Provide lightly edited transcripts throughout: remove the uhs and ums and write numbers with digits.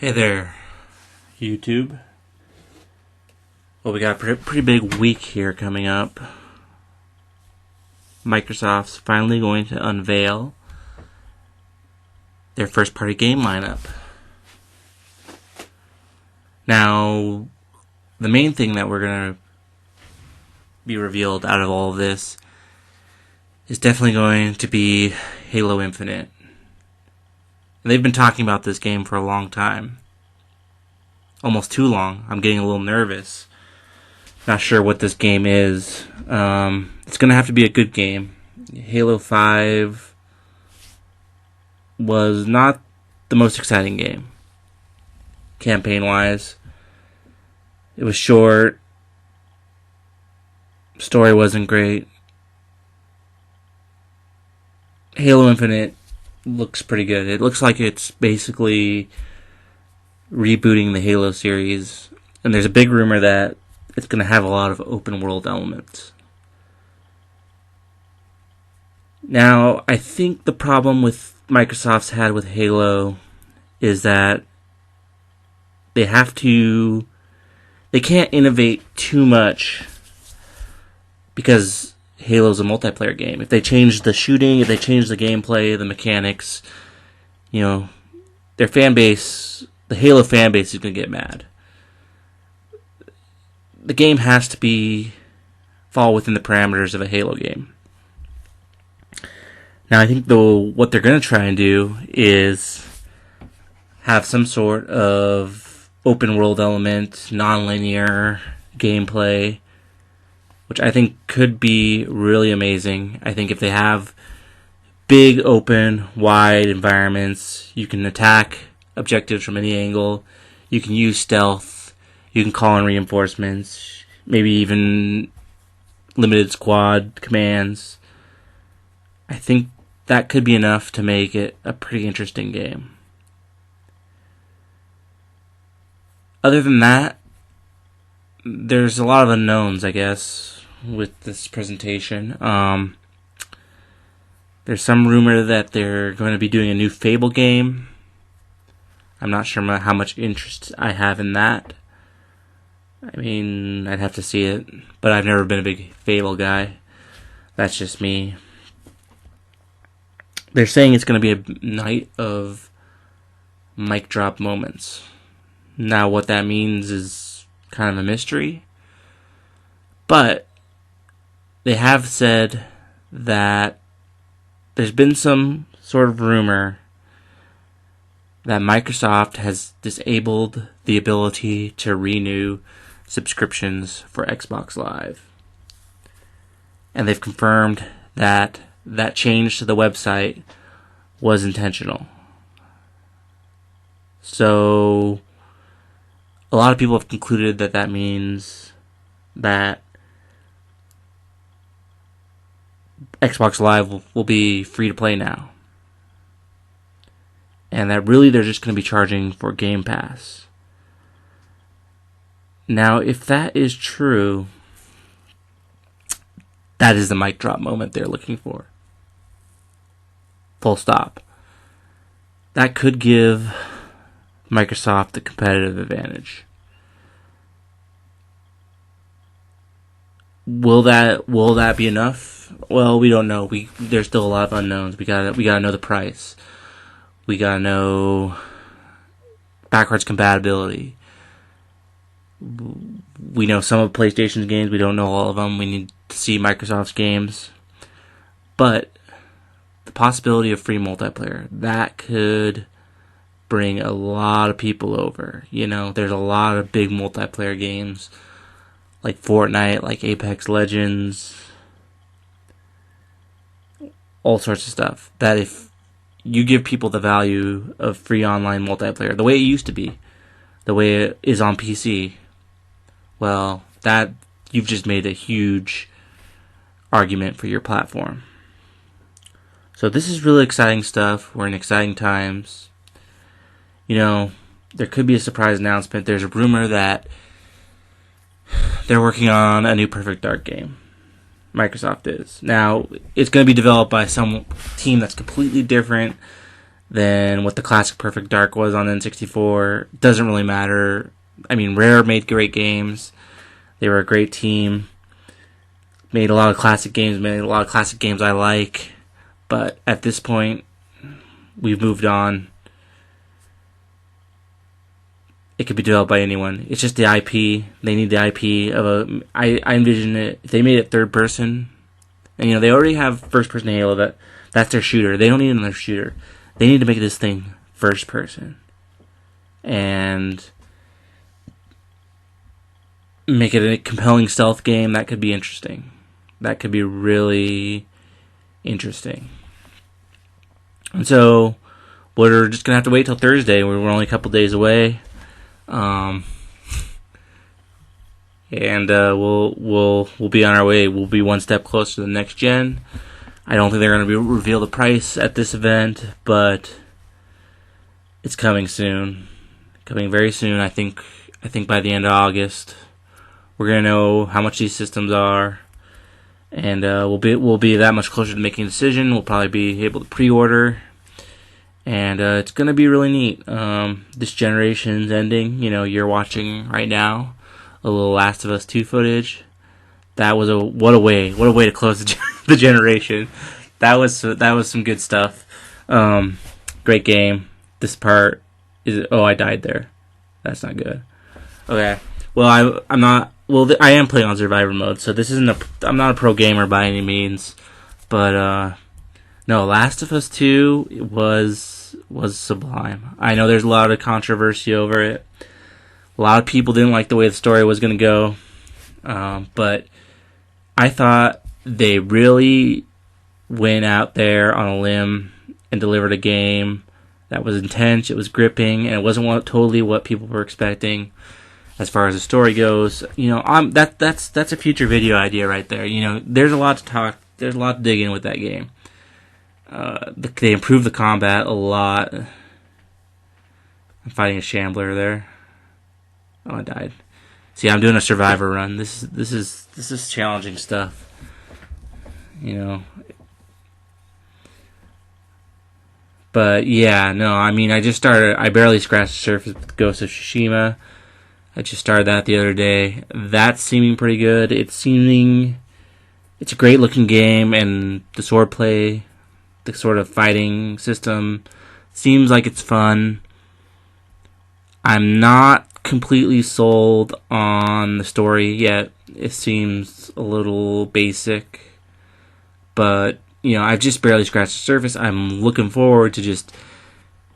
Hey there, YouTube. Well, we got a pretty big week here coming up. Microsoft's finally going to unveil their first-party game lineup. Now, the main thing that we're going to be revealed out of all of this is definitely going to be Halo Infinite. And they've been talking about this game for a long time. Almost too long. I'm getting a little nervous. Not sure what this game is. It's going to have to be a good game. Halo 5 was not the most exciting game, campaign-wise. It was short. Story wasn't great. Halo Infinite looks pretty good. It looks like it's basically rebooting the Halo series, and there's a big rumor that it's going to have a lot of open world elements. Now, I think the problem with Microsoft's had with Halo is that they can't innovate too much because Halo's a multiplayer game. If they change the shooting, if they change the gameplay, the mechanics, their fan base, the Halo fan base is going to get mad. The game has to fall within the parameters of a Halo game. Now, I think what they're going to try and do is have some sort of open world element, non-linear gameplay, which I think could be really amazing. I think if they have big, open, wide environments, you can attack objectives from any angle, you can use stealth, you can call in reinforcements, maybe even limited squad commands. I think that could be enough to make it a pretty interesting game. Other than that, there's a lot of unknowns, I guess, with this presentation. There's some rumor that they're going to be doing a new Fable game. I'm not sure how much interest I have in that. I mean, I'd have to see it, but I've never been a big Fable guy. That's just me. They're saying it's going to be a night of mic drop moments. Now, what that means is kind of a mystery, but they have said that there's been some sort of rumor that Microsoft has disabled the ability to renew subscriptions for Xbox Live. And they've confirmed that change to the website was intentional. So a lot of people have concluded that means that Xbox Live will be free to play now. And that really they're just going to be charging for Game Pass. Now, if that is true, that is the mic drop moment they're looking for. Full stop. That could give Microsoft the competitive advantage. Will that be enough? Well, we don't know. There's still a lot of unknowns. We gotta know the price. We gotta know backwards compatibility. We know some of PlayStation's games. We don't know all of them. We need to see Microsoft's games. But the possibility of free multiplayer, that could bring a lot of people over. There's a lot of big multiplayer games like Fortnite, like Apex Legends, all sorts of stuff, that if you give people the value of free online multiplayer, the way it used to be, the way it is on PC, well, that you've just made a huge argument for your platform. So this is really exciting stuff. We're in exciting times. There could be a surprise announcement. There's a rumor that they're working on a new Perfect Dark game. Microsoft is. Now, it's going to be developed by some team that's completely different than what the classic Perfect Dark was on N64. Doesn't really matter. I mean, Rare made great games. They were a great team. Made a lot of classic games. Made a lot of classic games I like. But at this point, we've moved on. It could be developed by anyone. It's just the IP. They need the IP of a. I envision it. If they made it third person, and they already have first person Halo. That's their shooter. They don't need another shooter. They need to make this thing first person, and make it a compelling stealth game. That could be interesting. That could be really interesting. And so we're just gonna have to wait till Thursday. We're only a couple days away. And we'll be on our way. We'll be one step closer to the next gen. I don't think they're going to reveal the price at this event, but it's coming soon. Coming very soon. I think by the end of August, we're going to know how much these systems are, and we'll be that much closer to making a decision. We'll probably be able to pre-order. And it's going to be really neat. This generation's ending. You're watching right now a little Last of Us 2 footage. That was what a way to close the generation. That was some good stuff. Great game. This part is I died there. That's not good. Okay. Well, I'm not. Well, I am playing on survivor mode, so this isn't I'm not a pro gamer by any means, but no, Last of Us 2 was sublime. I know there's a lot of controversy over it. A lot of people didn't like the way the story was going to go. But I thought they really went out there on a limb and delivered a game that was intense, it was gripping, and it wasn't totally what people were expecting as far as the story goes. That's a future video idea right there. There's a lot to talk, there's a lot to dig in with that game. They improved the combat a lot. I'm fighting a shambler there. Oh, I died. See, I'm doing a survivor run. This is challenging stuff. But yeah, no. I mean, I barely scratched the surface with Ghost of Tsushima. I just started that the other day. That's seeming pretty good. It's a great looking game, and the swordplay, the sort of fighting system, seems like it's fun. I'm not completely sold on the story yet. It seems a little basic, but I've just barely scratched the surface. I'm looking forward to just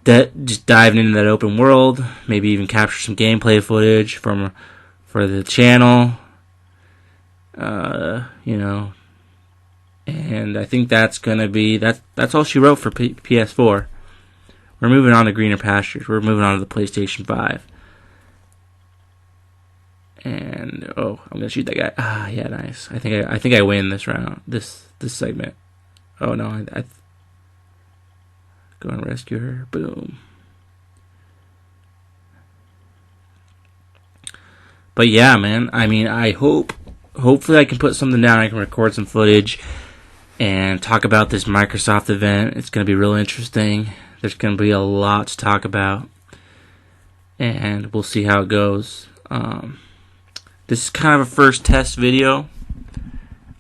diving into that open world, maybe even capture some gameplay footage for the channel. And I think that's gonna be that's all she wrote for PS4. We're moving on to greener pastures. We're moving on to the PlayStation 5. And I'm gonna shoot that guy. Ah, yeah, nice. I think I win this round. This segment. Oh no, I go and rescue her. Boom. But yeah, man. I mean, hopefully I can put something down. I can record some footage and talk about this Microsoft event. It's gonna be real interesting. There's gonna be a lot to talk about, and we'll see how it goes. This is kind of a first test video.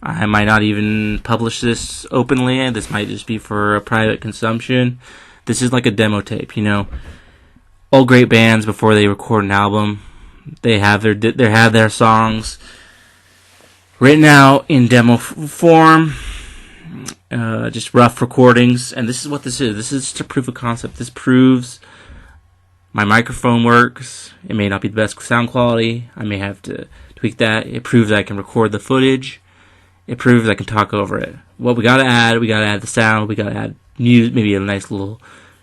I might not even publish this openly. This might just be for a private consumption. This is like a demo tape, All great bands, before they record an album, they have their songs written out in demo form, just rough recordings. And this is what this is. This is just a proof of concept. This proves my microphone works. It may not be the best sound quality. I may have to tweak that. It proves I can record the footage. It proves I can talk over it. What we gotta add the sound. We gotta add music, maybe a nice little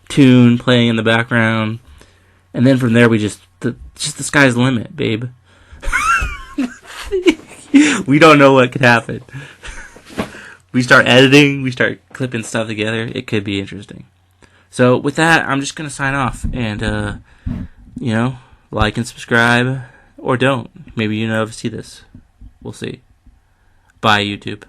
tune playing in the background. And then from there, the sky's the limit, babe. We don't know what could happen. We start editing, we start clipping stuff together. It could be interesting. So with that, I'm just going to sign off and, like and subscribe, or don't. Maybe you never see this. We'll see. Bye, YouTube.